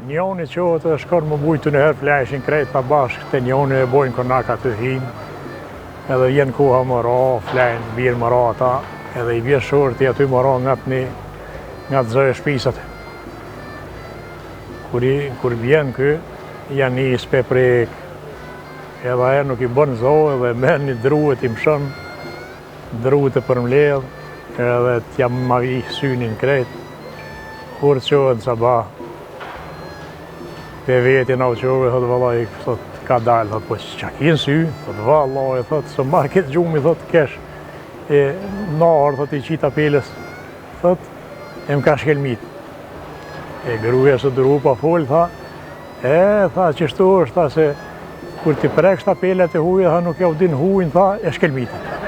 Njoni qohët dhe shkon më bujtu në herë fleshin krejt pa bashkë, të njoni e bojnë konaka të hinë, edhe vjen koha më ra, flenë, mirë më ra ata, edhe i vjen shorti aty më ra nga të zëjë shpisat. Kur vjen kë, janë njës pe prek, edhe aje nuk i bën zohë, edhe men një druhet i mshën, druhet e përmledh, edhe t'jam ma vi synin krejt, kur qohët sabah. Pe veti na u qove, thot vallaj, thot ka dalë, thot po qa kinë sy, thot vallaj, thot së marrë këtë gjumi, thot kesh, e narë, thot i qita peles, thot e m'ka shkelmit. E gruja së dru pa fol, tha, tha qështu është, tha se kur ti prek shta pelet e huja, tha nuk ja u din hujnë, tha e shkelmit.